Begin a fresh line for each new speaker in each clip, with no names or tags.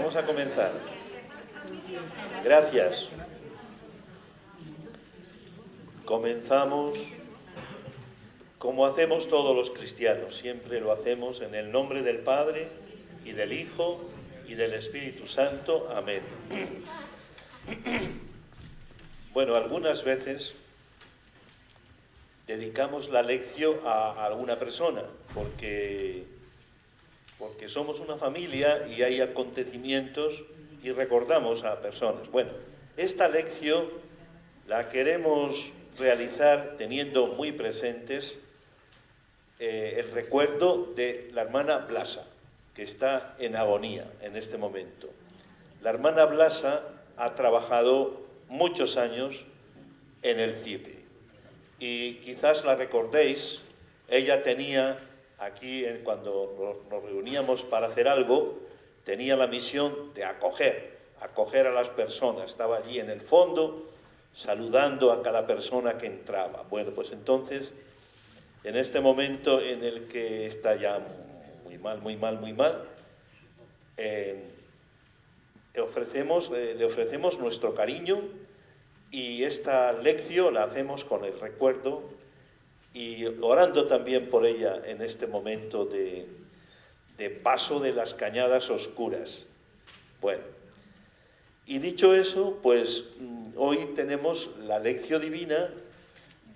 Vamos a comenzar. Gracias. Comenzamos como hacemos todos los cristianos. Siempre lo hacemos en el nombre del Padre y del Hijo y del Espíritu Santo. Amén. Bueno, algunas veces dedicamos la lección a alguna persona, porque somos una familia y hay acontecimientos y recordamos a personas. Bueno, esta lección la queremos realizar teniendo muy presentes el recuerdo de la hermana Blasa, que está en agonía en este momento. La hermana Blasa ha trabajado muchos años en el CIPE y quizás la recordéis. Ella tenía aquí, cuando nos reuníamos para hacer algo, tenía la misión de acoger a las personas. Estaba allí en el fondo saludando a cada persona que entraba. Bueno, pues entonces, en este momento en el que está ya muy mal, le ofrecemos nuestro cariño, y esta lección la hacemos con el recuerdo y orando también por ella en este momento de paso de las cañadas oscuras. Bueno, y dicho eso, pues hoy tenemos la lección divina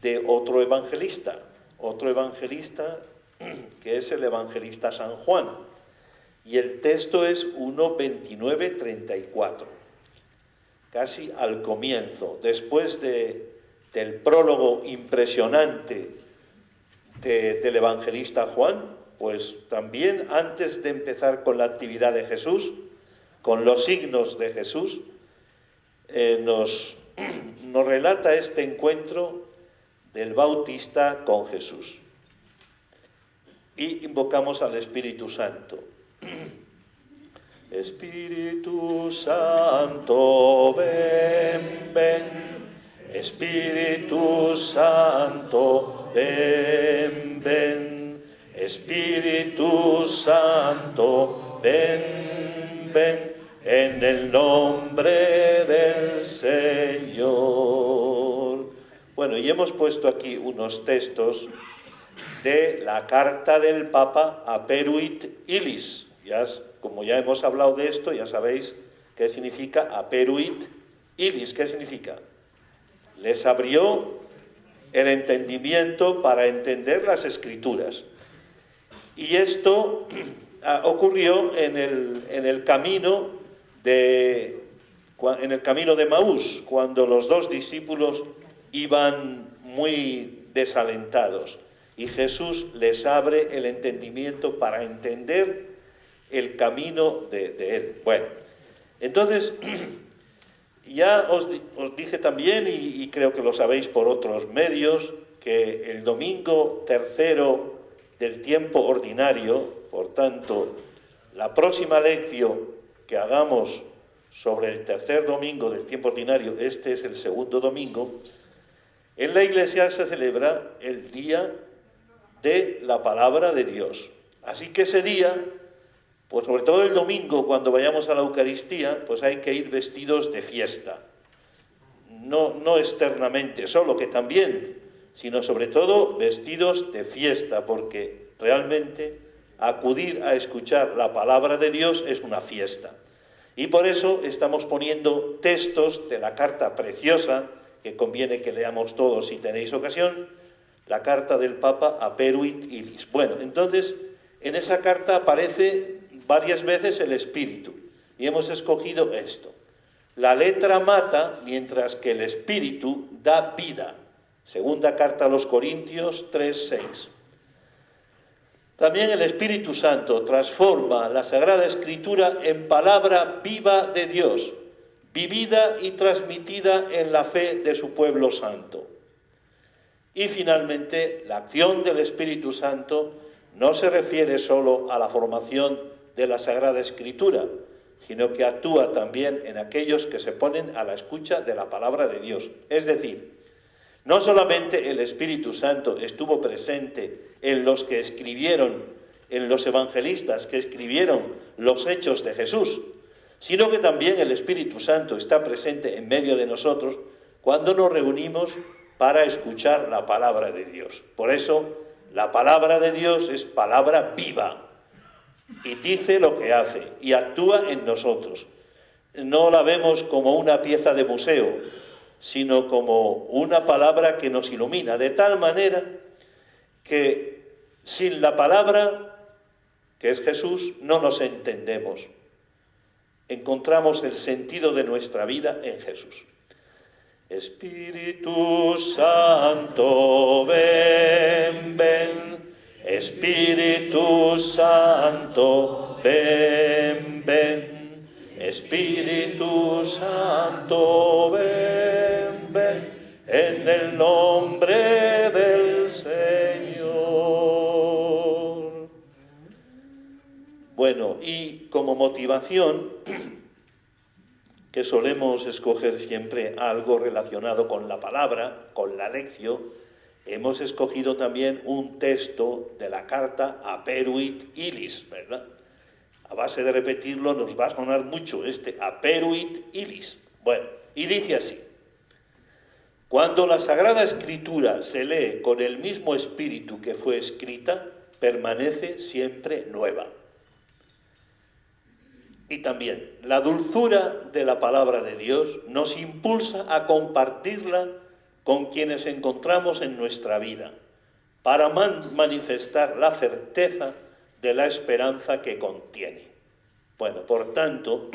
de otro evangelista que es el evangelista San Juan, y el texto es 1:29-34, casi al comienzo, después del prólogo impresionante del evangelista Juan. Pues también antes de empezar con la actividad de Jesús, con los signos de Jesús, nos relata este encuentro del Bautista con Jesús. Y invocamos al Espíritu Santo. Espíritu Santo, ven, ven. Espíritu Santo, ven, ven. Espíritu Santo, ven, ven. En el nombre del Señor. Bueno, y hemos puesto aquí unos textos de la carta del Papa Aperuit Illis. Como ya hemos hablado de esto, ya sabéis qué significa Aperuit Illis. ¿Qué significa? Les abrió el entendimiento para entender las Escrituras. Y esto ocurrió en el camino de Maús, cuando los dos discípulos iban muy desalentados, y Jesús les abre el entendimiento para entender el camino de Él. Bueno, entonces, ya os dije también, y creo que lo sabéis por otros medios, que el domingo tercero del tiempo ordinario, por tanto, la próxima lección que hagamos sobre el tercer domingo del tiempo ordinario, este es el segundo domingo, en la Iglesia se celebra el día de la palabra de Dios. Así que ese día, pues sobre todo el domingo, cuando vayamos a la Eucaristía, pues hay que ir vestidos de fiesta. No externamente, solo que también, sino sobre todo vestidos de fiesta, porque realmente acudir a escuchar la palabra de Dios es una fiesta. Y por eso estamos poniendo textos de la carta preciosa, que conviene que leamos todos si tenéis ocasión, la carta del Papa Aperuit Illis. Bueno, entonces, en esa carta aparece varias veces el Espíritu, y hemos escogido esto. La letra mata, mientras que el Espíritu da vida. Segunda carta a los Corintios 3:6. También el Espíritu Santo transforma la Sagrada Escritura en palabra viva de Dios, vivida y transmitida en la fe de su pueblo santo. Y finalmente, la acción del Espíritu Santo no se refiere solo a la formación de la Sagrada Escritura, sino que actúa también en aquellos que se ponen a la escucha de la palabra de Dios. Es decir, no solamente el Espíritu Santo estuvo presente en los que escribieron, en los evangelistas que escribieron los hechos de Jesús, sino que también el Espíritu Santo está presente en medio de nosotros cuando nos reunimos para escuchar la palabra de Dios. Por eso, la palabra de Dios es palabra viva y dice lo que hace y actúa en nosotros. No la vemos como una pieza de museo, sino como una palabra que nos ilumina, de tal manera que sin la palabra, que es Jesús, no nos entendemos. Encontramos el sentido de nuestra vida en Jesús. Espíritu Santo, ven, ven. Espíritu Santo, ven, ven. Espíritu Santo, ven, ven. En el nombre del Señor. Bueno, y como motivación, que solemos escoger siempre algo relacionado con la palabra, con la lección, hemos escogido también un texto de la carta Aperuit Illis, ¿verdad? A base de repetirlo nos va a sonar mucho este Aperuit Illis. Bueno, y dice así: cuando la Sagrada Escritura se lee con el mismo espíritu que fue escrita, permanece siempre nueva. Y también, la dulzura de la palabra de Dios nos impulsa a compartirla con quienes encontramos en nuestra vida, para manifestar la certeza de la esperanza que contiene. Bueno, por tanto,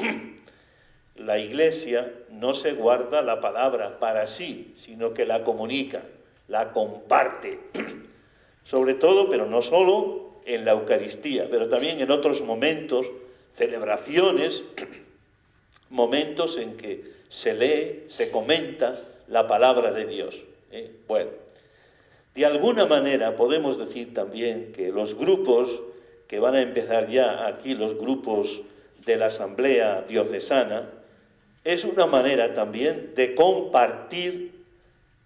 la Iglesia no se guarda la palabra para sí, sino que la comunica, la comparte, sobre todo, pero no solo en la Eucaristía, pero también en otros momentos, celebraciones, momentos en que se lee, se comenta la palabra de Dios. Bueno, de alguna manera podemos decir también que los grupos que van a empezar ya aquí, los grupos de la Asamblea Diocesana, es una manera también de compartir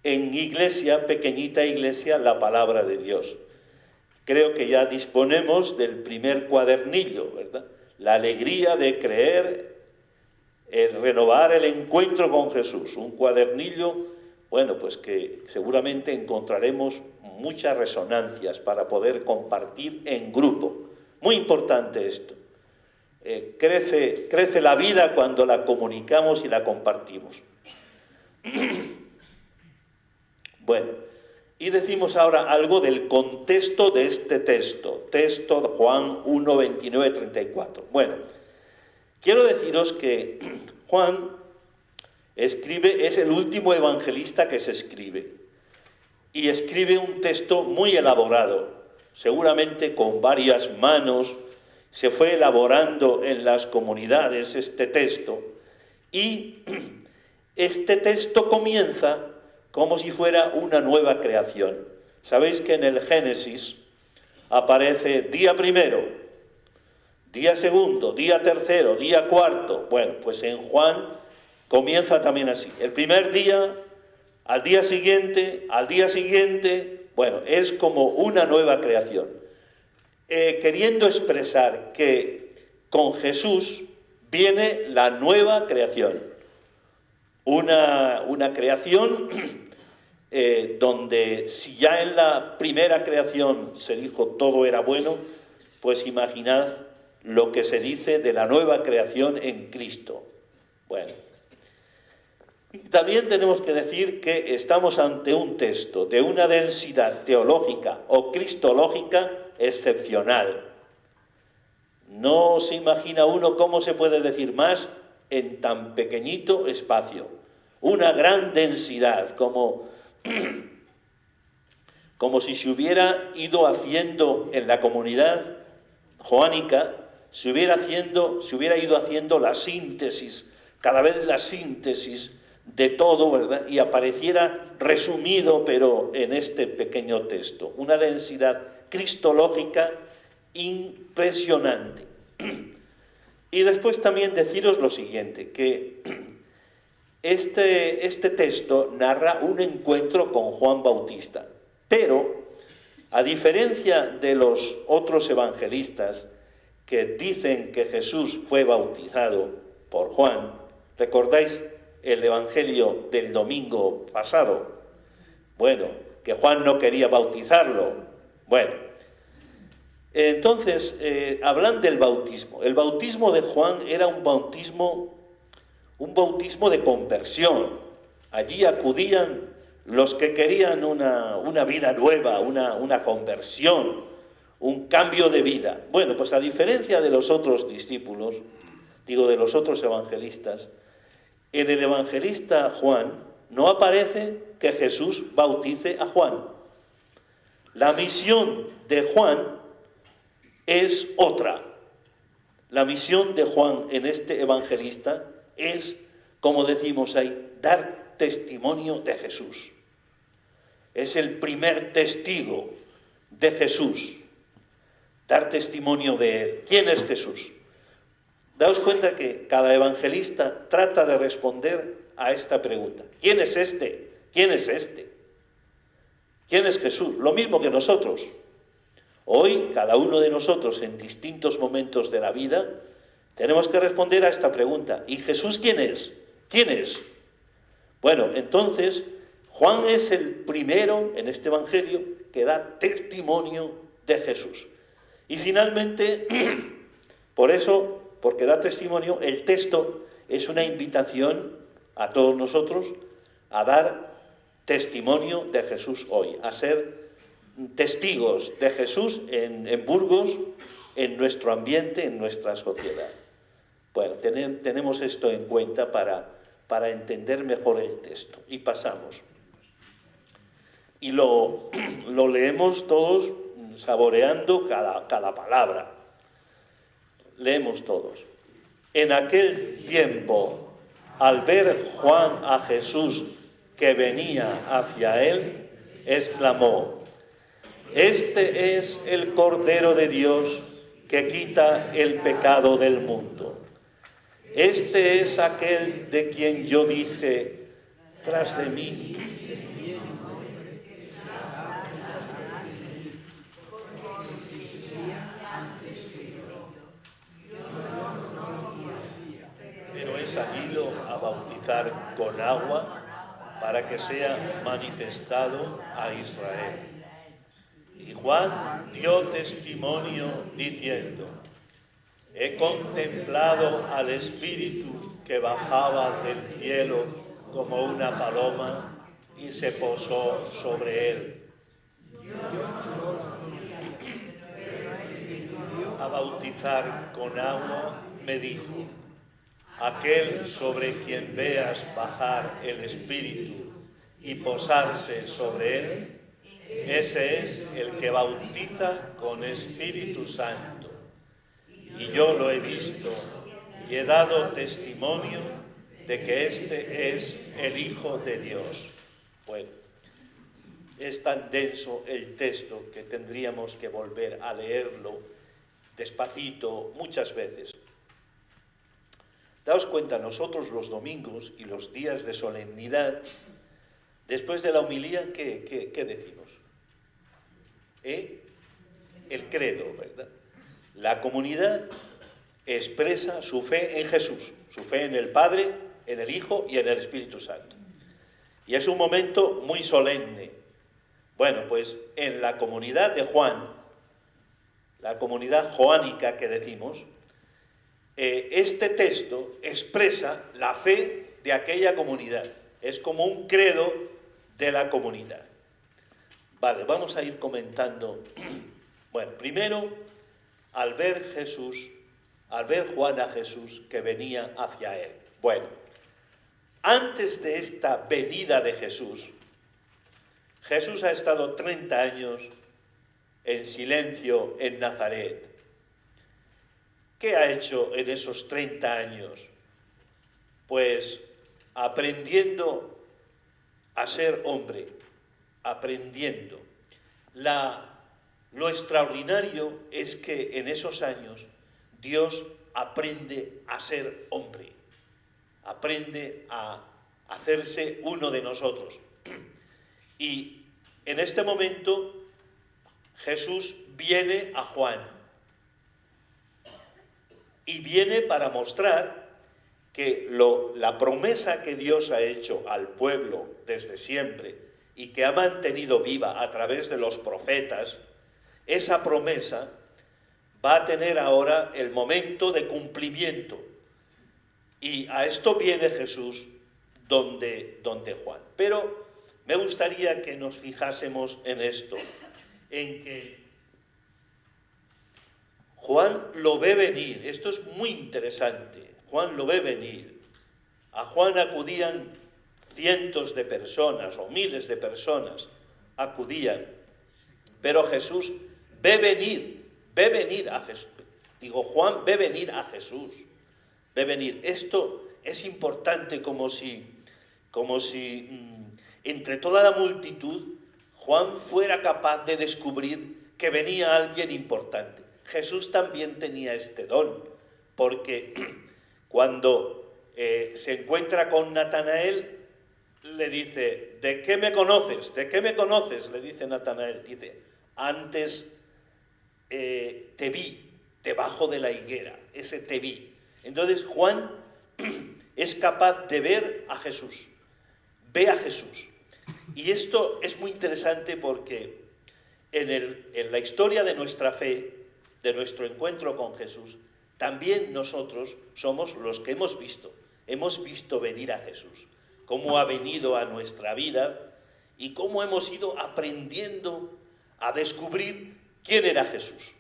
en iglesia, pequeñita iglesia, la palabra de Dios. Creo que ya disponemos del primer cuadernillo, ¿verdad? La alegría de creer, el renovar el encuentro con Jesús. Un cuadernillo, bueno, pues que seguramente encontraremos muchas resonancias para poder compartir en grupo. Muy importante esto. Crece la vida cuando la comunicamos y la compartimos. Bueno, y decimos ahora algo del contexto de este texto de Juan 1, 29, 34. Bueno, quiero deciros que Juan escribe, es el último evangelista que se escribe, y escribe un texto muy elaborado, seguramente con varias manos. Se fue elaborando en las comunidades este texto, y este texto comienza como si fuera una nueva creación. Sabéis que en el Génesis aparece día primero, día segundo, día tercero, día cuarto. Bueno, pues en Juan comienza también así. El primer día, al día siguiente, bueno, es como una nueva creación. Queriendo expresar que con Jesús viene la nueva creación. Una creación donde si ya en la primera creación se dijo todo era bueno, pues imaginad lo que se dice de la nueva creación en Cristo. Bueno, y también tenemos que decir que estamos ante un texto de una densidad teológica o cristológica excepcional. No se imagina uno cómo se puede decir más en tan pequeñito espacio. Una gran densidad, como si se hubiera ido haciendo en la comunidad joánica, se hubiera ido haciendo la síntesis, cada vez la síntesis de todo, ¿verdad? Y apareciera resumido, pero en este pequeño texto. Una densidad cristológica impresionante. Y después también deciros lo siguiente, que este texto narra un encuentro con Juan Bautista, pero a diferencia de los otros evangelistas que dicen que Jesús fue bautizado por Juan. ¿Recordáis el Evangelio del domingo pasado? Bueno, que Juan no quería bautizarlo. Bueno, entonces, hablan del bautismo. El bautismo de Juan era un bautismo de conversión. Allí acudían los que querían una vida nueva, una conversión, un cambio de vida. Bueno, pues a diferencia de los otros discípulos, digo de los otros evangelistas, en el evangelista Juan no aparece que Jesús bautice a Juan. La misión de Juan es otra. La misión de Juan en este evangelista es, como decimos ahí, dar testimonio de Jesús. Es el primer testigo de Jesús. Dar testimonio de él. ¿Quién es Jesús? Daos cuenta que cada evangelista trata de responder a esta pregunta. ¿Quién es este? ¿Quién es este? ¿Quién es Jesús? Lo mismo que nosotros. Hoy, cada uno de nosotros, en distintos momentos de la vida, tenemos que responder a esta pregunta. ¿Y Jesús quién es? ¿Quién es? Bueno, entonces, Juan es el primero en este evangelio que da testimonio de Jesús. Y finalmente, por eso, porque da testimonio, el texto es una invitación a todos nosotros a dar testimonio de Jesús hoy, a ser testigos de Jesús en Burgos, en nuestro ambiente, en nuestra sociedad. Bueno, tenemos esto en cuenta para entender mejor el texto. Y pasamos. Y lo leemos todos saboreando cada palabra. Leemos todos. En aquel tiempo, al ver Juan a Jesús que venía hacia él, exclamó: Este es el Cordero de Dios que quita el pecado del mundo. Este es aquel de quien yo dije, tras de mí. Pero he salido a bautizar con agua para que sea manifestado a Israel. Y Juan dio testimonio diciendo: He contemplado al Espíritu que bajaba del cielo como una paloma y se posó sobre él. A bautizar con agua me dijo: Aquel sobre quien veas bajar el Espíritu y posarse sobre él, ese es el que bautiza con Espíritu Santo. Y yo lo he visto y he dado testimonio de que este es el Hijo de Dios. Bueno, es tan denso el texto que tendríamos que volver a leerlo despacito muchas veces. Daos cuenta, nosotros los domingos y los días de solemnidad, después de la homilía, ¿qué decimos? El credo, ¿verdad? La comunidad expresa su fe en Jesús, su fe en el Padre, en el Hijo y en el Espíritu Santo. Y es un momento muy solemne. Bueno, pues en la comunidad de Juan, la comunidad joánica que decimos, este texto expresa la fe de aquella comunidad. Es como un credo de la comunidad. Vale, vamos a ir comentando. Bueno, primero, al ver Juan a Jesús que venía hacia él. Bueno, antes de esta venida de Jesús, Jesús ha estado 30 años en silencio en Nazaret. ¿Qué ha hecho en esos 30 años? Pues aprendiendo a ser hombre, aprendiendo. Lo extraordinario es que en esos años Dios aprende a ser hombre, aprende a hacerse uno de nosotros. Y en este momento Jesús viene a Juan y viene para mostrar que la promesa que Dios ha hecho al pueblo desde siempre y que ha mantenido viva a través de los profetas, esa promesa va a tener ahora el momento de cumplimiento. Y a esto viene Jesús donde Juan. Pero me gustaría que nos fijásemos en esto, en que Juan lo ve venir. Esto es muy interesante. Juan lo ve venir. A Juan acudían cientos de personas o miles de personas acudían. Pero Jesús ve venir a Jesús. Digo, Juan ve venir a Jesús. Ve venir. Esto es importante, como si entre toda la multitud Juan fuera capaz de descubrir que venía alguien importante. Jesús también tenía este don, porque cuando se encuentra con Natanael, le dice, ¿de qué me conoces? ¿De qué me conoces? Le dice Natanael. Dice, antes te vi debajo de la higuera, ese te vi. Entonces Juan es capaz de ver a Jesús, ve a Jesús. Y esto es muy interesante porque en la historia de nuestra fe, de nuestro encuentro con Jesús, también nosotros somos los que hemos visto venir a Jesús, cómo ha venido a nuestra vida y cómo hemos ido aprendiendo a descubrir quién era Jesús.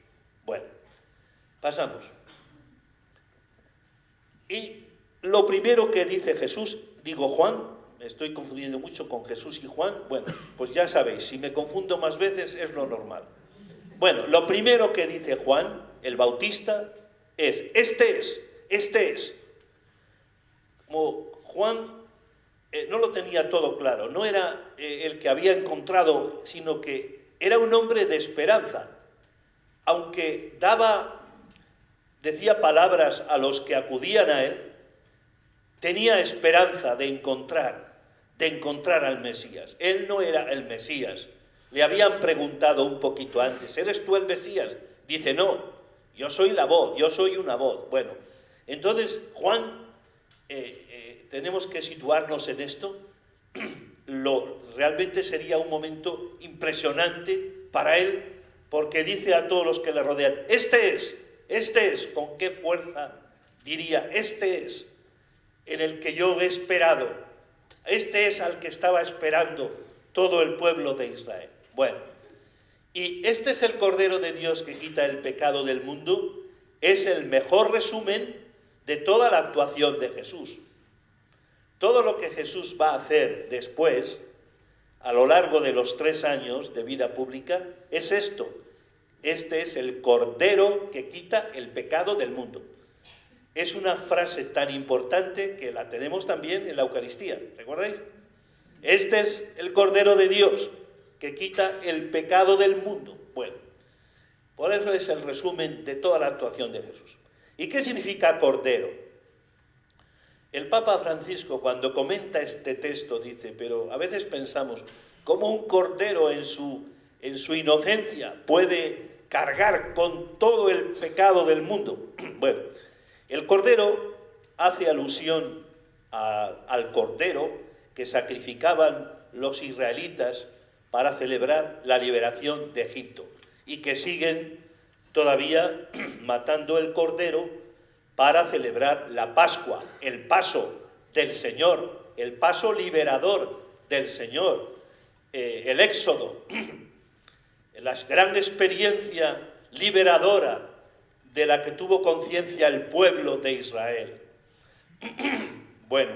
Bueno, pasamos. Y lo primero que dice Jesús, digo Juan, me estoy confundiendo mucho con Jesús y Juan, bueno, pues ya sabéis, si me confundo más veces es lo normal. Bueno, lo primero que dice Juan, el Bautista, es, este es. Como Juan no lo tenía todo claro, no era el que había encontrado, sino que era un hombre de esperanza. Aunque decía palabras a los que acudían a él, tenía esperanza de encontrar al Mesías. Él no era el Mesías. Le habían preguntado un poquito antes, ¿eres tú el Mesías? Dice, no, yo soy la voz, yo soy una voz. Bueno, entonces Juan, tenemos que situarnos en esto. Realmente sería un momento impresionante para él, porque dice a todos los que le rodean, este es, con qué fuerza diría, este es en el que yo he esperado, este es al que estaba esperando todo el pueblo de Israel. Bueno, y este es el Cordero de Dios que quita el pecado del mundo, es el mejor resumen de toda la actuación de Jesús. Todo lo que Jesús va a hacer después, a lo largo de los 3 años de vida pública, es esto. Este es el Cordero que quita el pecado del mundo. Es una frase tan importante que la tenemos también en la Eucaristía, ¿recordáis? Este es el Cordero de Dios que quita el pecado del mundo. Bueno, por eso es el resumen de toda la actuación de Jesús. ¿Y qué significa Cordero? El Papa Francisco, cuando comenta este texto, dice, pero a veces pensamos, ¿cómo un cordero en su inocencia puede cargar con todo el pecado del mundo? Bueno, el cordero hace alusión al cordero que sacrificaban los israelitas para celebrar la liberación de Egipto y que siguen todavía matando el cordero para celebrar la Pascua, el paso del Señor, el paso liberador del Señor, el Éxodo, la gran experiencia liberadora de la que tuvo conciencia el pueblo de Israel. Bueno,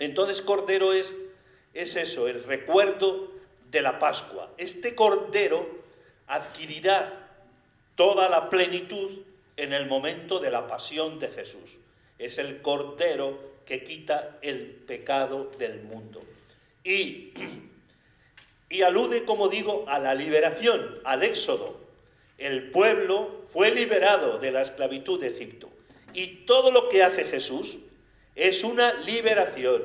entonces Cordero es eso, el recuerdo de la Pascua. Este Cordero adquirirá toda la plenitud en el momento de la pasión de Jesús. Es el Cordero que quita el pecado del mundo. Y alude, como digo, a la liberación, al Éxodo. El pueblo fue liberado de la esclavitud de Egipto. Y todo lo que hace Jesús es una liberación.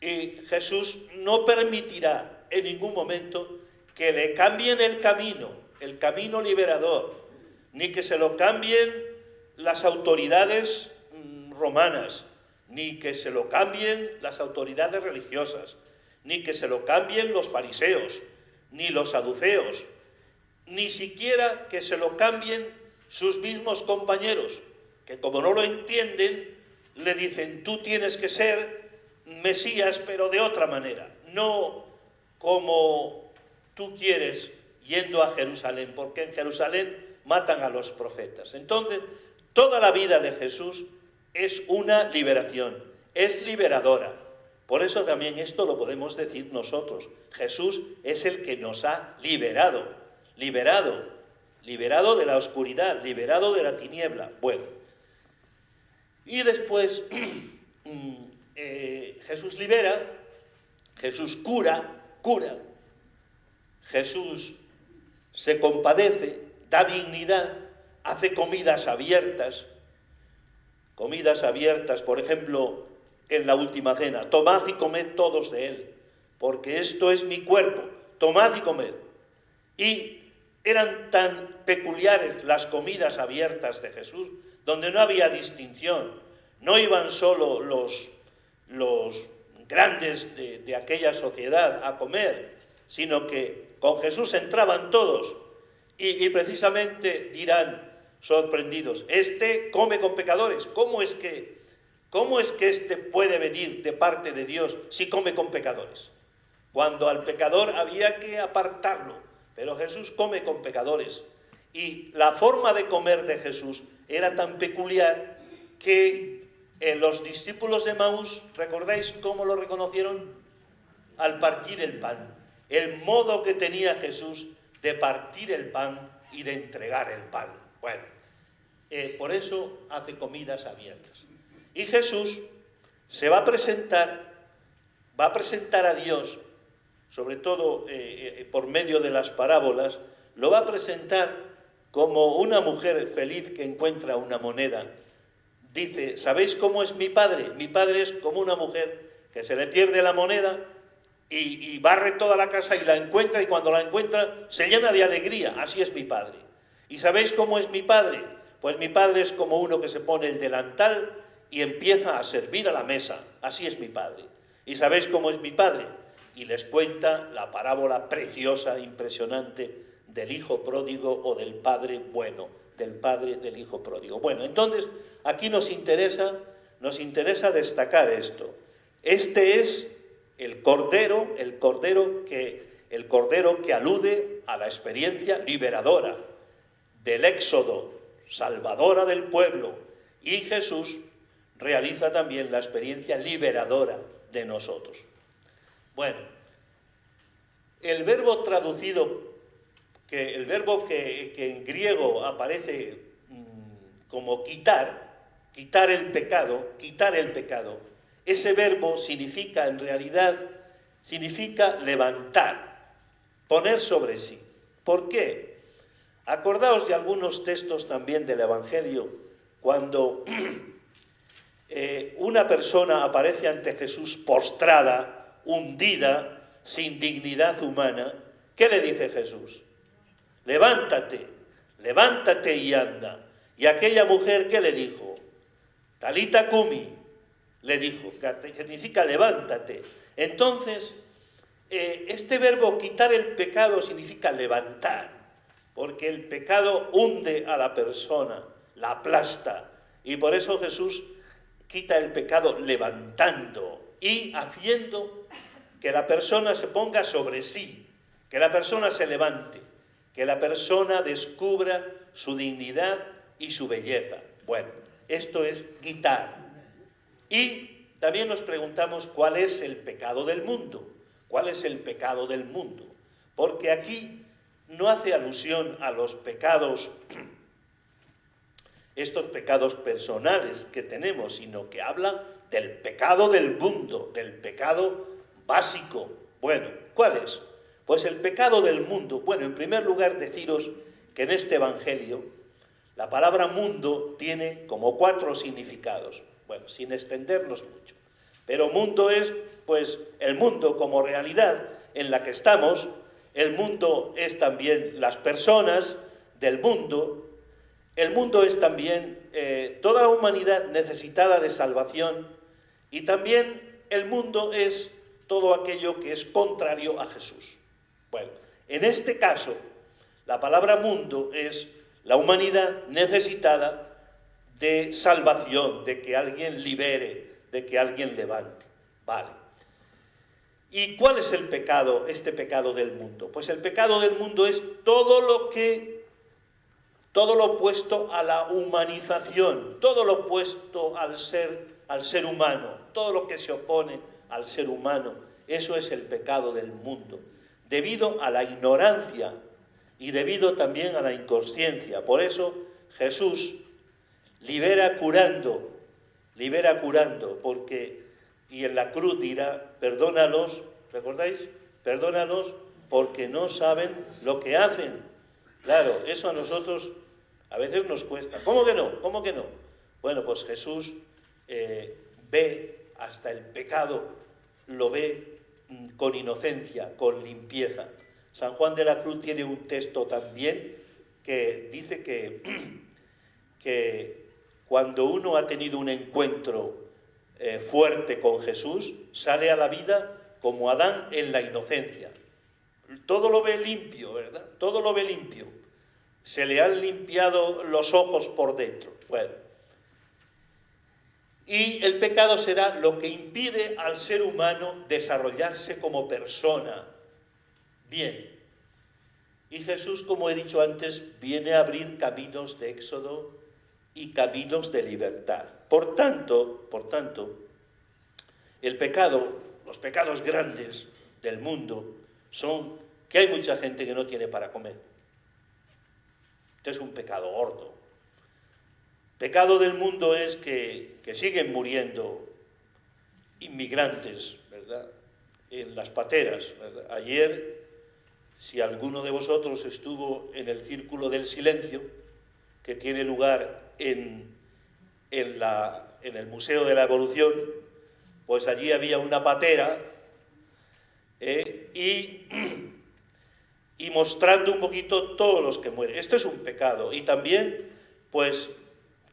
Y Jesús no permitirá en ningún momento que le cambien el camino liberador, ni que se lo cambien las autoridades romanas, ni que se lo cambien las autoridades religiosas, ni que se lo cambien los fariseos, ni los saduceos, ni siquiera que se lo cambien sus mismos compañeros, que como no lo entienden, le dicen, tú tienes que ser Mesías, pero de otra manera, no como tú quieres, yendo a Jerusalén, porque en Jerusalén matan a los profetas. Entonces, toda la vida de Jesús es una liberación, es liberadora. Por eso también esto lo podemos decir nosotros. Jesús es el que nos ha liberado de la oscuridad, liberado de la tiniebla. Bueno, y después Jesús libera, Jesús cura, Jesús se compadece, da dignidad, hace comidas abiertas, por ejemplo, en la última cena, tomad y comed todos de él, porque esto es mi cuerpo, tomad y comed. Y eran tan peculiares las comidas abiertas de Jesús, donde no había distinción, no iban solo los grandes de aquella sociedad a comer, sino que con Jesús entraban todos, y precisamente dirán sorprendidos, este come con pecadores, ¿cómo es que este puede venir de parte de Dios si come con pecadores? Cuando al pecador había que apartarlo, pero Jesús come con pecadores. Y la forma de comer de Jesús era tan peculiar que los discípulos de Emaús, ¿recordáis cómo lo reconocieron? Al partir el pan. El modo que tenía Jesús de partir el pan y de entregar el pan. Bueno, por eso hace comidas abiertas. Y Jesús se va a presentar a Dios, sobre todo por medio de las parábolas, lo va a presentar como una mujer feliz que encuentra una moneda. Dice, ¿sabéis cómo es mi padre? Mi padre es como una mujer que se le pierde la moneda y barre toda la casa y la encuentra, y cuando la encuentra se llena de alegría. Así es mi padre. ¿Y sabéis cómo es mi padre? Pues mi padre es como uno que se pone el delantal y empieza a servir a la mesa. Así es mi padre. ¿Y sabéis cómo es mi padre? Y les cuenta la parábola preciosa, impresionante, del hijo pródigo o del padre bueno, del padre del hijo pródigo. Bueno, entonces aquí nos interesa destacar esto. Este es el cordero que alude a la experiencia liberadora del éxodo, salvadora del pueblo, y Jesús realiza también la experiencia liberadora de nosotros. Bueno, el verbo traducido, el verbo que en griego aparece como quitar el pecado, ese verbo significa, en realidad, significa levantar, poner sobre sí. ¿Por qué? Acordaos de algunos textos también del Evangelio, cuando una persona aparece ante Jesús postrada, hundida, sin dignidad humana. ¿Qué le dice Jesús? Levántate y anda. Y aquella mujer, ¿qué le dijo? Talita cumi, le dijo, que significa levántate. Entonces, este verbo quitar el pecado significa levantar, porque el pecado hunde a la persona, la aplasta, y por eso Jesús quita el pecado levantando y haciendo que la persona se ponga sobre sí, que la persona se levante, que la persona descubra su dignidad y su belleza. Bueno, esto es quitar. Y también nos preguntamos cuál es el pecado del mundo. ¿Cuál es el pecado del mundo? Porque aquí no hace alusión a los pecados, estos pecados personales que tenemos, sino que habla del pecado del mundo, del pecado básico. Bueno, ¿cuál es? Pues el pecado del mundo. Bueno, en primer lugar deciros que en este Evangelio la palabra mundo tiene como 4 significados. Bueno, sin extendernos mucho. Pero mundo es, pues, el mundo como realidad en la que estamos. El mundo es también las personas del mundo. el mundo es también toda la humanidad necesitada de salvación, y también el mundo es todo aquello que es contrario a Jesús. Bueno, en este caso, la palabra mundo es la humanidad necesitada de salvación, de que alguien libere, de que alguien levante. Vale. ¿Y cuál es el pecado, este pecado del mundo? Pues el pecado del mundo es todo lo opuesto a la humanización, todo lo opuesto al ser humano, todo lo que se opone al ser humano. Eso es el pecado del mundo, debido a la ignorancia y debido también a la inconsciencia. Por eso Jesús libera curando, porque, y en la cruz dirá, perdónalos, ¿recordáis? Perdónalos porque no saben lo que hacen. Claro, eso a nosotros a veces nos cuesta. ¿Cómo que no? ¿Cómo que no? Bueno, pues Jesús ve hasta el pecado, lo ve con inocencia, con limpieza. San Juan de la Cruz tiene un texto también que dice que cuando uno ha tenido un encuentro fuerte con Jesús, sale a la vida como Adán en la inocencia. Todo lo ve limpio, ¿verdad? Todo lo ve limpio. Se le han limpiado los ojos por dentro. Bueno. Y el pecado será lo que impide al ser humano desarrollarse como persona. Bien. Y Jesús, como he dicho antes, viene a abrir caminos de éxodo y caminos de libertad. Por tanto, el pecado, los pecados grandes del mundo son que hay mucha gente que no tiene para comer. Este es un pecado gordo. Pecado del mundo es que siguen muriendo inmigrantes, ¿verdad?, en las pateras, ¿verdad? Ayer, si alguno de vosotros estuvo en el Círculo del Silencio, que tiene lugar en el Museo de la Evolución, pues allí había una patera y mostrando un poquito todos los que mueren. Esto es un pecado. Y también, pues,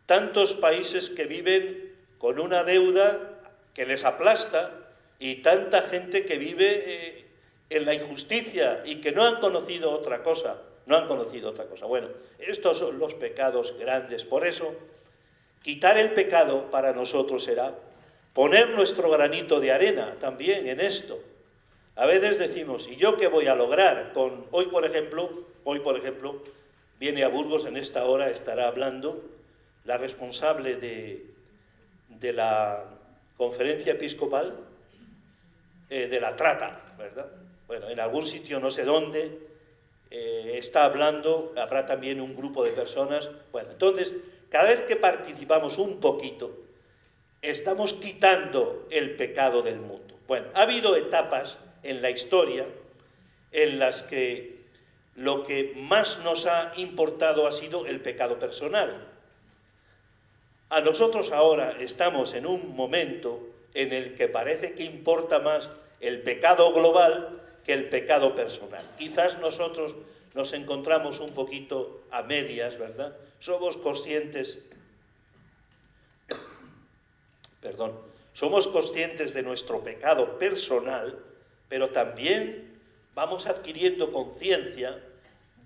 tantos países que viven con una deuda que les aplasta y tanta gente que vive en la injusticia y que no han conocido otra cosa. Bueno, estos son los pecados grandes. Por eso, quitar el pecado para nosotros será poner nuestro granito de arena también en esto. A veces decimos, ¿y yo qué voy a lograr? Hoy, por ejemplo, viene a Burgos, en esta hora estará hablando la responsable de la conferencia episcopal de la trata, ¿verdad? Bueno, en algún sitio, no sé dónde, está hablando, habrá también un grupo de personas. Bueno, entonces, cada vez que participamos un poquito, estamos quitando el pecado del mundo. Bueno, ha habido etapas en la historia en las que lo que más nos ha importado ha sido el pecado personal. A nosotros ahora estamos en un momento en el que parece que importa más el pecado global que el pecado personal. Quizás nosotros nos encontramos un poquito a medias, ¿verdad? Somos conscientes de nuestro pecado personal, pero también vamos adquiriendo conciencia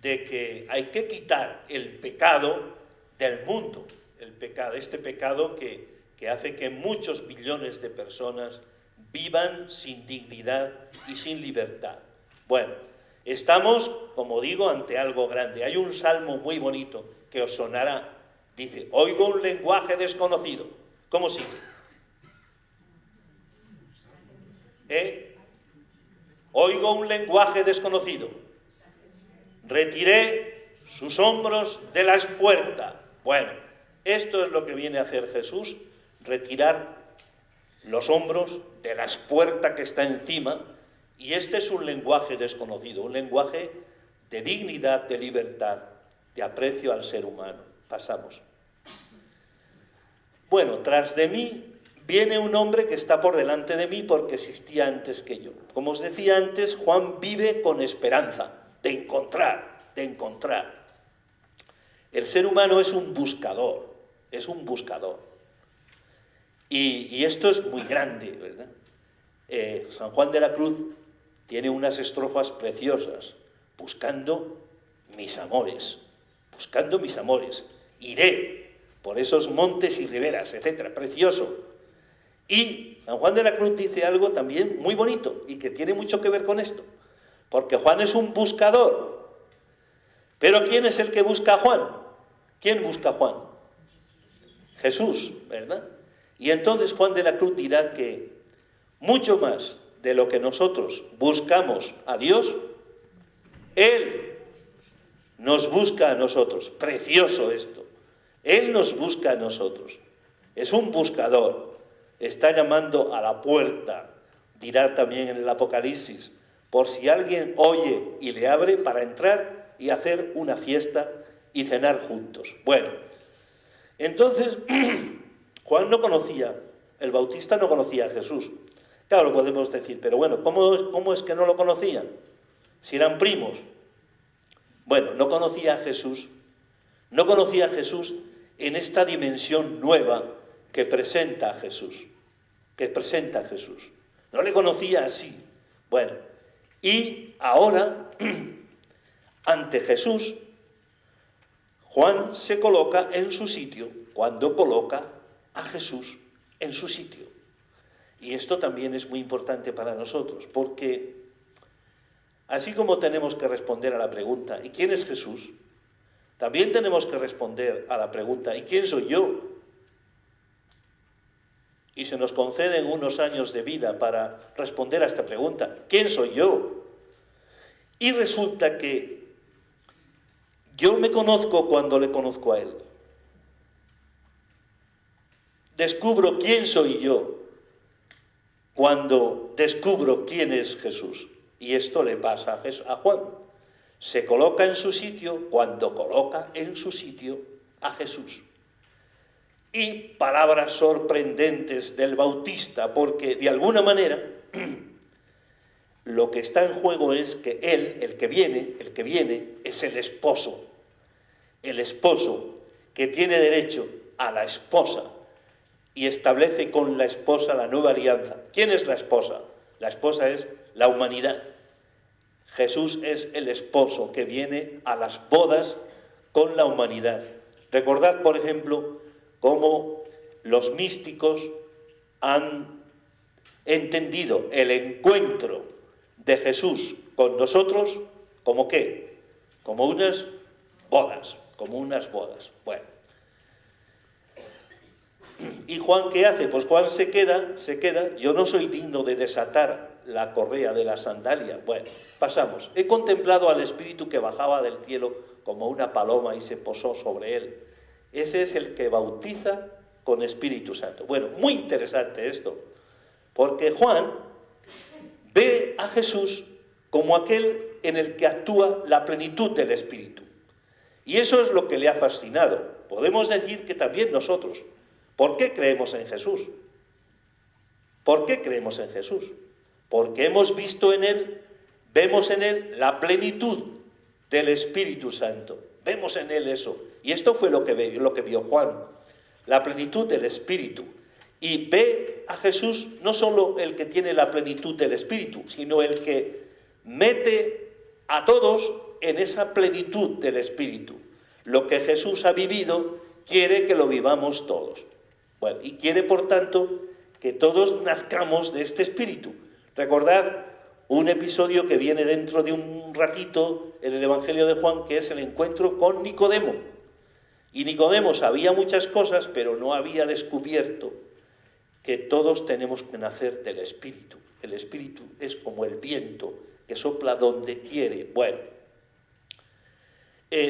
de que hay que quitar el pecado del mundo, este pecado que hace que muchos millones de personas vivan sin dignidad y sin libertad. Bueno, estamos, como digo, ante algo grande. Hay un salmo muy bonito que os sonará. Dice, oigo un lenguaje desconocido. ¿Cómo sigue? Oigo un lenguaje desconocido. Retiré sus hombros de la espuerta. Bueno, esto es lo que viene a hacer Jesús, retirar los hombros de la espuerta que está encima, y este es un lenguaje desconocido, un lenguaje de dignidad, de libertad, de aprecio al ser humano. Pasamos. Bueno, tras de mí viene un hombre que está por delante de mí porque existía antes que yo. Como os decía antes, Juan vive con esperanza de encontrar. El ser humano es un buscador, es un buscador. Y esto es muy grande, ¿verdad? San Juan de la Cruz tiene unas estrofas preciosas, buscando mis amores, iré por esos montes y riberas, etcétera, precioso. Y San Juan de la Cruz dice algo también muy bonito y que tiene mucho que ver con esto, porque Juan es un buscador. Pero ¿quién es el que busca a Juan? ¿Quién busca a Juan? Jesús, ¿verdad? Y entonces Juan de la Cruz dirá que mucho más de lo que nosotros buscamos a Dios, Él nos busca a nosotros. Precioso esto. Él nos busca a nosotros. Es un buscador. Está llamando a la puerta, dirá también en el Apocalipsis, por si alguien oye y le abre para entrar y hacer una fiesta y cenar juntos. Bueno, entonces Juan no conocía, el Bautista no conocía a Jesús. Claro, lo podemos decir, pero bueno, ¿cómo es que no lo conocía? Si eran primos. Bueno, no conocía a Jesús en esta dimensión nueva que presenta a Jesús. No le conocía así. Bueno, y ahora, ante Jesús, Juan se coloca en su sitio cuando coloca a Jesús en su sitio. Y esto también es muy importante para nosotros, porque así como tenemos que responder a la pregunta ¿y quién es Jesús?, también tenemos que responder a la pregunta ¿y quién soy yo? Y se nos conceden unos años de vida para responder a esta pregunta ¿quién soy yo? Y resulta que yo me conozco cuando le conozco a Él. Descubro quién soy yo cuando descubro quién es Jesús. Y esto le pasa a Juan. Se coloca en su sitio cuando coloca en su sitio a Jesús. Y palabras sorprendentes del Bautista, porque de alguna manera lo que está en juego es que él, el que viene, es el esposo que tiene derecho a la esposa y establece con la esposa la nueva alianza. ¿Quién es la esposa? La esposa es la humanidad. Jesús es el esposo que viene a las bodas con la humanidad. Recordad, por ejemplo, cómo los místicos han entendido el encuentro de Jesús con nosotros como ¿qué? Como unas bodas. Bueno. ¿Y Juan qué hace? Pues Juan se queda, yo no soy digno de desatar la correa de la sandalia. Bueno, pasamos. He contemplado al Espíritu que bajaba del cielo como una paloma y se posó sobre él. Ese es el que bautiza con Espíritu Santo. Bueno, muy interesante esto, porque Juan ve a Jesús como aquel en el que actúa la plenitud del Espíritu. Y eso es lo que le ha fascinado. Podemos decir que también nosotros. ¿Por qué creemos en Jesús? ¿Por qué creemos en Jesús? Porque hemos visto en Él, vemos en Él la plenitud del Espíritu Santo. Vemos en Él eso. Y esto fue lo que vio Juan, la plenitud del Espíritu. Y ve a Jesús no solo el que tiene la plenitud del Espíritu, sino el que mete a todos en esa plenitud del Espíritu. Lo que Jesús ha vivido, quiere que lo vivamos todos. Bueno, y quiere, por tanto, que todos nazcamos de este Espíritu. Recordad un episodio que viene dentro de un ratito en el Evangelio de Juan, que es el encuentro con Nicodemo. Y Nicodemo sabía muchas cosas, pero no había descubierto que todos tenemos que nacer del Espíritu. El Espíritu es como el viento que sopla donde quiere. Bueno,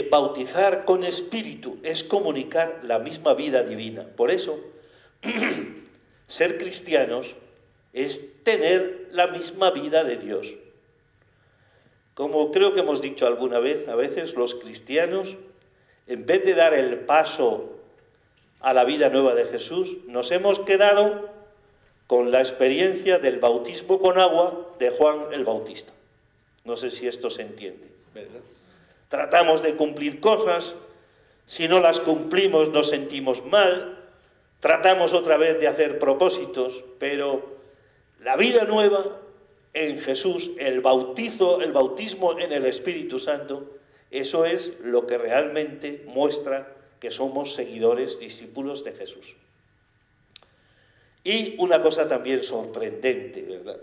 bautizar con Espíritu es comunicar la misma vida divina. Por eso, ser cristianos es tener la misma vida de Dios. Como creo que hemos dicho alguna vez, a veces los cristianos, en vez de dar el paso a la vida nueva de Jesús, nos hemos quedado con la experiencia del bautismo con agua de Juan el Bautista. No sé si esto se entiende, ¿verdad? Tratamos de cumplir cosas, Si no las cumplimos nos sentimos mal, tratamos otra vez de hacer propósitos, pero la vida nueva en Jesús, el bautismo en el Espíritu Santo, eso es lo que realmente muestra que somos seguidores, discípulos de Jesús. Y una cosa también sorprendente, ¿verdad?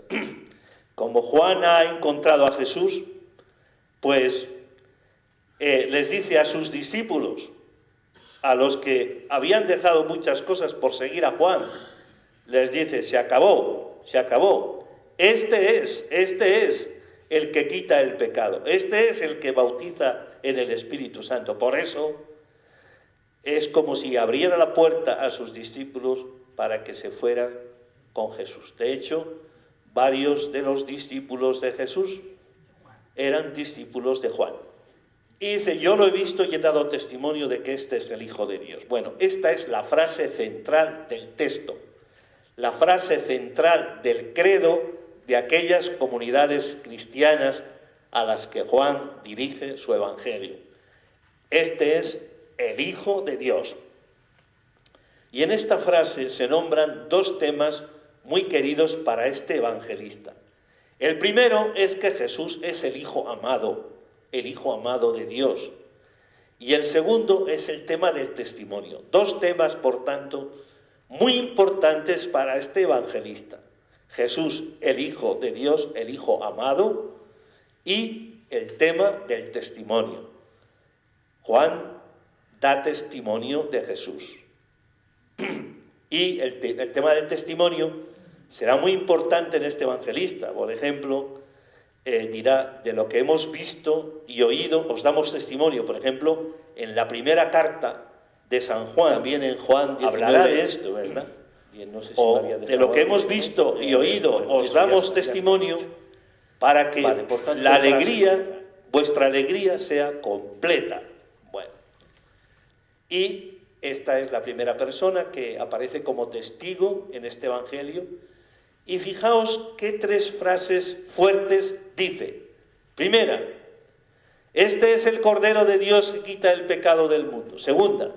Como Juan ha encontrado a Jesús, pues les dice a sus discípulos, a los que habían dejado muchas cosas por seguir a Juan, les dice, se acabó, se acabó. Este es el que quita el pecado, este es el que bautiza en el Espíritu Santo. Por eso es como si abriera la puerta a sus discípulos para que se fueran con Jesús. De hecho, varios de los discípulos de Jesús eran discípulos de Juan. Y dice, yo lo he visto y he dado testimonio de que este es el Hijo de Dios. Bueno, esta es la frase central del texto, la frase central del credo de aquellas comunidades cristianas a las que Juan dirige su evangelio. Este es el Hijo de Dios. Y en esta frase se nombran dos temas muy queridos para este evangelista. El primero es que Jesús es el Hijo amado de Dios. Y el segundo es el tema del testimonio. Dos temas, por tanto, muy importantes para este evangelista. Jesús, el Hijo de Dios, el Hijo amado, y el tema del testimonio. Juan da testimonio de Jesús. Y el tema del testimonio será muy importante en este evangelista. Por ejemplo, dirá, de lo que hemos visto y oído, os damos testimonio. Por ejemplo, en la primera carta de San Juan, también en Juan 19, hablará de esto, ¿verdad? Bien, no sé si o de lo que hemos visto y oído, os damos testimonio para que la alegría, vuestra alegría sea completa. Bueno, y esta es la primera persona que aparece como testigo en este evangelio. Y fijaos qué tres frases fuertes dice. Primera, este es el Cordero de Dios que quita el pecado del mundo. Segunda,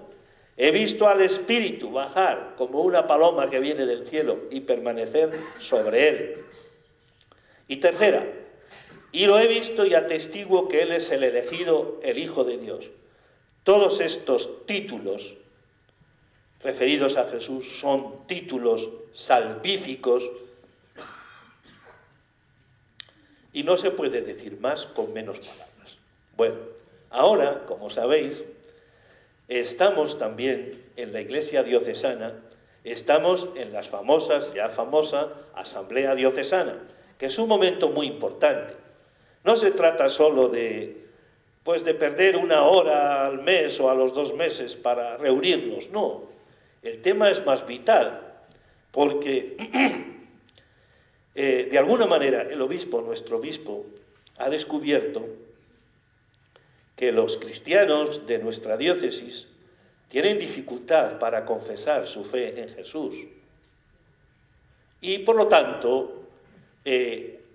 he visto al Espíritu bajar como una paloma que viene del cielo y permanecer sobre él. Y tercera, y lo he visto y atestiguo que él es el elegido, el Hijo de Dios. Todos estos títulos referidos a Jesús son títulos salvíficos y no se puede decir más con menos palabras. Bueno, ahora, como sabéis, estamos también en la Iglesia diocesana, estamos en las ya famosa Asamblea Diocesana, que es un momento muy importante. No se trata solo de perder una hora al mes o a los 2 meses para reunirnos, no. El tema es más vital, porque de alguna manera nuestro obispo, ha descubierto que los cristianos de nuestra diócesis tienen dificultad para confesar su fe en Jesús. Y por lo tanto,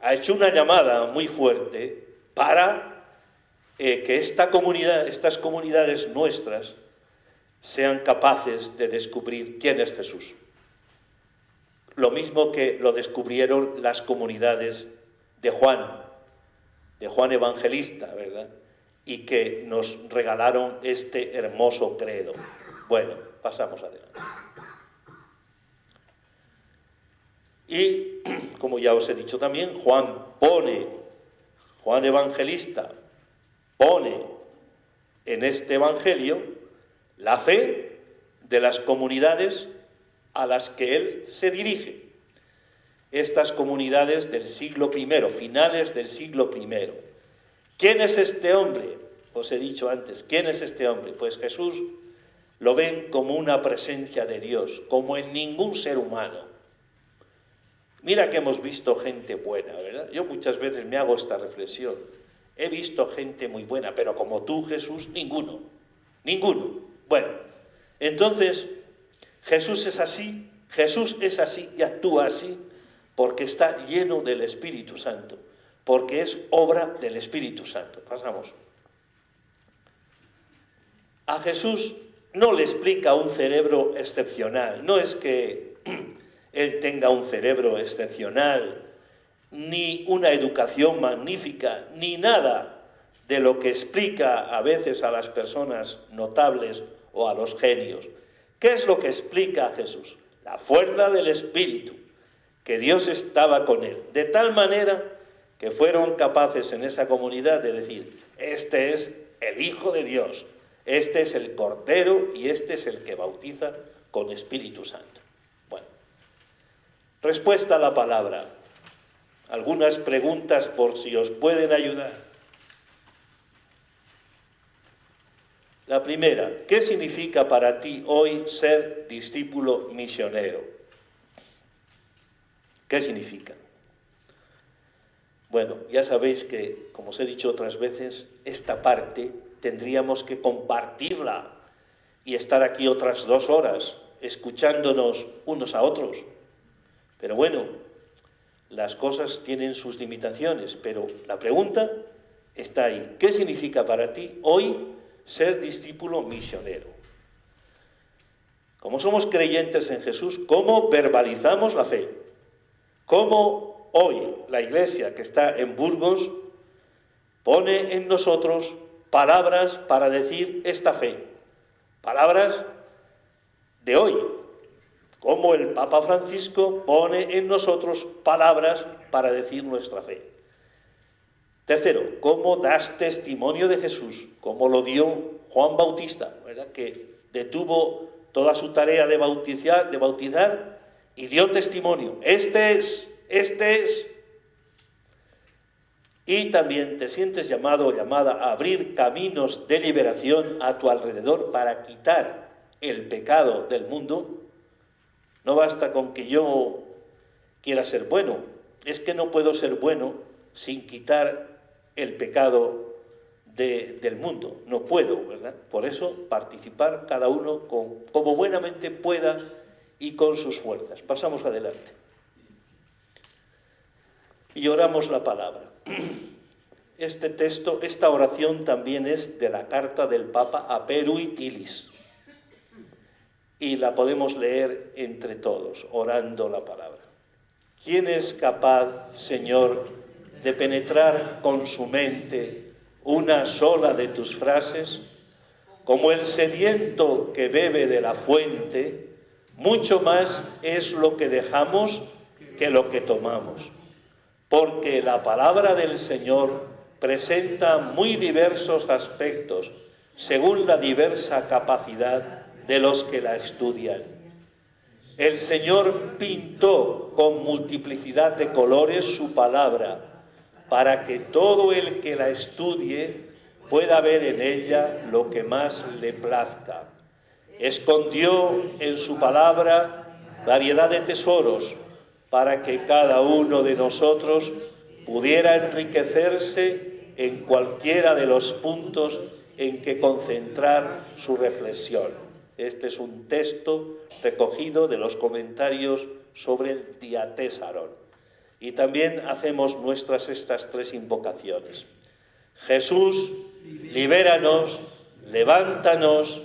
ha hecho una llamada muy fuerte para que estas comunidades nuestras sean capaces de descubrir quién es Jesús. Lo mismo que lo descubrieron las comunidades de Juan Evangelista, ¿verdad? Y que nos regalaron este hermoso credo. Bueno, pasamos adelante. Y, como ya os he dicho también, Juan Evangelista pone en este evangelio la fe de las comunidades a las que él se dirige. Estas comunidades del siglo I, finales del siglo I. ¿Quién es este hombre? Os he dicho antes, ¿quién es este hombre? Pues Jesús lo ven como una presencia de Dios, como en ningún ser humano. Mira que hemos visto gente buena, ¿verdad? Yo muchas veces me hago esta reflexión. He visto gente muy buena, pero como tú, Jesús, ninguno. Bueno, entonces, Jesús es así y actúa así porque está lleno del Espíritu Santo, porque es obra del Espíritu Santo. Pasamos. A Jesús no le explica un cerebro excepcional, no es que Él tenga un cerebro excepcional, ni una educación magnífica, ni nada de lo que explica a veces a las personas notables o a los genios. ¿Qué es lo que explica a Jesús? La fuerza del Espíritu, que Dios estaba con él, de tal manera que fueron capaces en esa comunidad de decir, este es el Hijo de Dios, este es el Cordero y este es el que bautiza con Espíritu Santo. Bueno, respuesta a la palabra. Algunas preguntas por si os pueden ayudar. La primera, ¿qué significa para ti hoy ser discípulo misionero? ¿Qué significa? Bueno, ya sabéis que, como os he dicho otras veces, esta parte tendríamos que compartirla y estar aquí otras 2 horas escuchándonos unos a otros. Pero bueno, las cosas tienen sus limitaciones, pero la pregunta está ahí. ¿Qué significa para ti hoy ser discípulo misionero? Como somos creyentes en Jesús, ¿cómo verbalizamos la fe? ¿Cómo hoy la Iglesia que está en Burgos pone en nosotros palabras para decir esta fe? Palabras de hoy. Cómo el Papa Francisco pone en nosotros palabras para decir nuestra fe. Tercero, ¿cómo das testimonio de Jesús? Como lo dio Juan Bautista, ¿verdad? Que detuvo toda su tarea de bautizar y dio testimonio. Este es. Y también te sientes llamado o llamada a abrir caminos de liberación a tu alrededor para quitar el pecado del mundo. No basta con que yo quiera ser bueno, es que no puedo ser bueno sin quitar el pecado del mundo. No puedo, ¿verdad? Por eso participar cada uno como buenamente pueda y con sus fuerzas. Pasamos adelante. Y oramos la palabra. Este texto, esta oración también es de la carta del Papa a Perui Tilis. Y la podemos leer entre todos, orando la palabra. ¿Quién es capaz, Señor, de penetrar con su mente una sola de tus frases? Como el sediento que bebe de la fuente, mucho más es lo que dejamos que lo que tomamos. Porque la palabra del Señor presenta muy diversos aspectos, según la diversa capacidad de los que la estudian. El Señor pintó con multiplicidad de colores su palabra, para que todo el que la estudie pueda ver en ella lo que más le plazca. Escondió en su palabra variedad de tesoros, para que cada uno de nosotros pudiera enriquecerse en cualquiera de los puntos en que concentrar su reflexión. Este es un texto recogido de los comentarios sobre el Diatésarón. Y también hacemos nuestras estas 3 invocaciones. Jesús, libéranos, levántanos.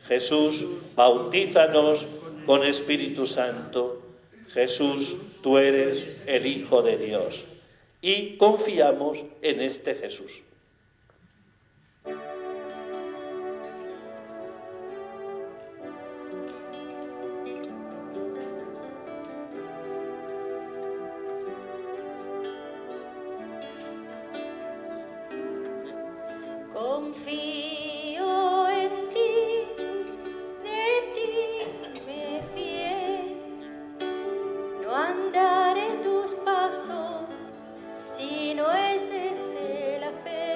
Jesús, bautízanos con Espíritu Santo. Jesús, tú eres el Hijo de Dios. Y confiamos en este Jesús.
Confío en ti, de ti me fié, no andaré tus pasos si no es desde la fe.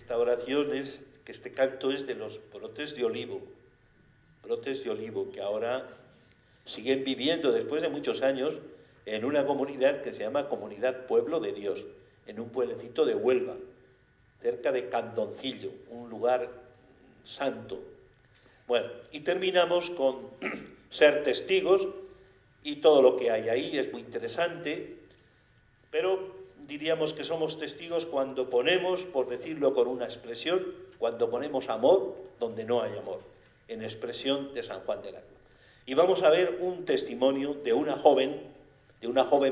esta oración es que este canto es de los brotes de olivo, que ahora siguen viviendo después de muchos años en una comunidad que se llama Comunidad Pueblo de Dios, en un pueblecito de Huelva, cerca de Candoncillo, un lugar santo. Bueno, y terminamos con ser testigos, y todo lo que hay ahí es muy interesante, pero diríamos que somos testigos cuando ponemos, por decirlo con una expresión, cuando ponemos amor donde no hay amor, en expresión de San Juan de la Cruz. Y vamos a ver un testimonio de una joven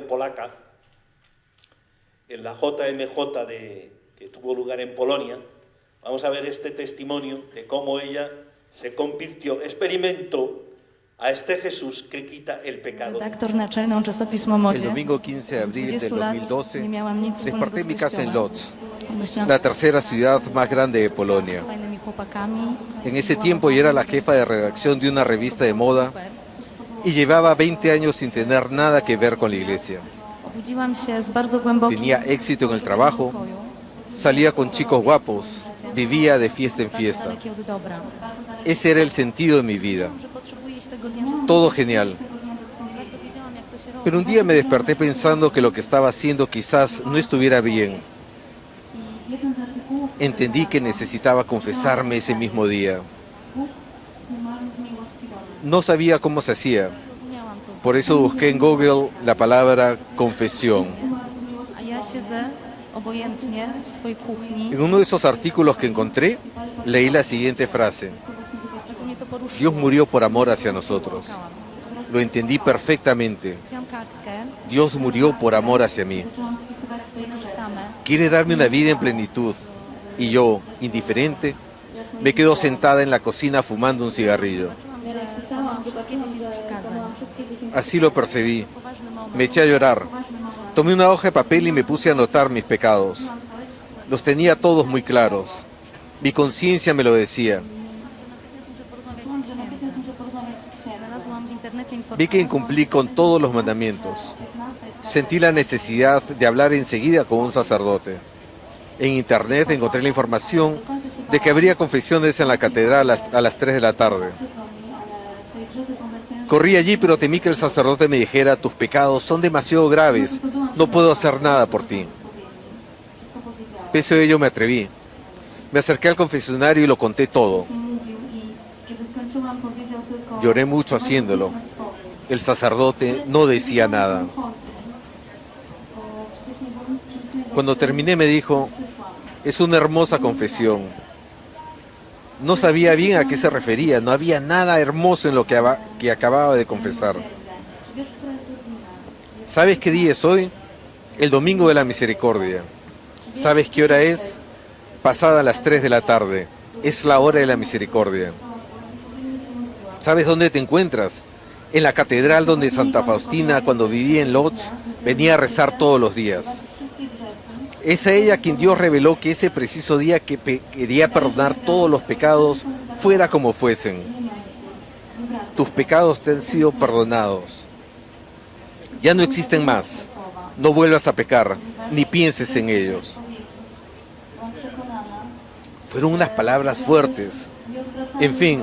polaca, en la JMJ que tuvo lugar en Polonia. Vamos a ver este testimonio de cómo ella se convirtió, experimentó a este Jesús que quita el pecado.
Redaktor naczelną czasopismo Modzie.
El domingo 15 de abril del 2012
nie miałam nic wspólnego
desperté
z
en mi casa en
Kościołem.
Lodz,
Myślałam,
la tercera ciudad más grande de Polonia.
z fajnymi chłopakami.
En ese tiempo yo era la jefa de redacción de una revista de moda y llevaba 20 años sin tener nada que ver con la iglesia.
Obudziłam się z bardzo głębokim
Tenía éxito en el trabajo, salía con chicos guapos, vivía de fiesta en fiesta.
dalekie od dobra.
Ese era el sentido de mi vida.
Że potrzebuję iść tego dnia.
Todo genial.
Nie bardzo wiedziałam, jak to się robi.
Pero un día me desperté pensando que lo que estaba haciendo quizás no estuviera bien. Entendí que necesitaba confesarme ese mismo día. No sabía cómo se hacía,
Rozumiałam to.
por eso busqué en Google la palabra confesión.
A ja siedzę obojętnie w swojej kuchni.
En uno de esos artículos que encontré, leí la siguiente frase:
Bardzo mnie to poruszyło.
Dios murió por amor hacia nosotros. Lo entendí perfectamente.
Wziąłem kartkę,
Dios murió por amor hacia mí.
napisane.
Quiere darme una vida en plenitud. Y yo, indiferente, me quedo sentada en la cocina fumando un cigarrillo.
Że znałam wszystkie 10 przykazań.
Así lo percibí.
Poważny moment.
Me eché a llorar. Tomé una hoja de papel y me puse a anotar mis pecados. Los tenía todos muy claros. Mi conciencia me lo decía.
Muszę porozmawiać z księdzem. Znalazłam w internecie
Vi
informację.
que incumplí con todos los mandamientos. Sentí la necesidad de hablar enseguida con un sacerdote. En internet encontré la información de que habría confesiones en la catedral a las 3 de la tarde. Corrí allí, pero temí que el sacerdote me dijera: tus pecados son demasiado graves, no puedo hacer nada por ti. Pese a ello me atreví. Me acerqué al confesionario y lo conté todo. Lloré mucho haciéndolo. El sacerdote no decía nada. Cuando terminé me dijo: es una hermosa confesión. No sabía bien a qué se refería, no había nada hermoso en lo que acababa de confesar. ¿Sabes qué día es hoy? El domingo de la misericordia. ¿Sabes qué hora es? Pasada las 3 de la tarde. Es la hora de la misericordia. ¿Sabes dónde te encuentras? En la catedral donde Santa Faustina, cuando vivía en Lodz, venía a rezar todos los días. Es a ella quien Dios reveló que ese preciso día que quería perdonar todos los pecados, fuera como fuesen. Tus pecados te han sido perdonados. Ya no existen más. No vuelvas a pecar, ni pienses en ellos. Fueron unas palabras fuertes. En fin,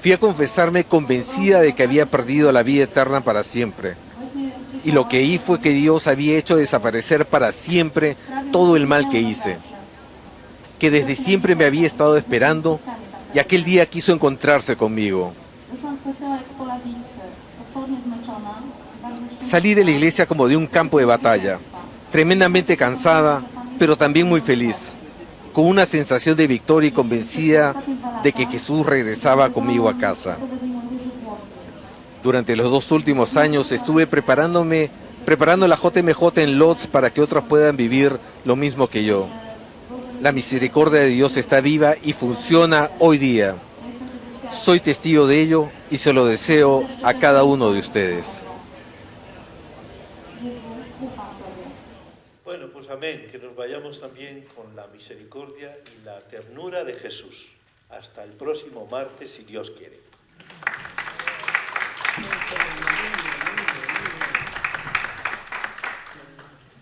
fui a confesarme convencida de que había perdido la vida eterna para siempre. Y lo que oí fue que Dios había hecho desaparecer para siempre todo el mal que hice. Que desde siempre me había estado esperando y aquel día quiso encontrarse conmigo. Salí de la iglesia como de un campo de batalla, tremendamente cansada, pero también muy feliz, con una sensación de victoria y convencida de que Jesús regresaba conmigo a casa. Durante los 2 últimos años estuve preparando la JMJ en Lodz para que otros puedan vivir lo mismo que yo. La misericordia de Dios está viva y funciona hoy día. Soy testigo de ello y se lo deseo a cada uno de ustedes.
Bueno, pues amén, que nos vayamos también con la misericordia y la ternura de Jesús. Hasta el próximo martes, si Dios quiere.
Thank you.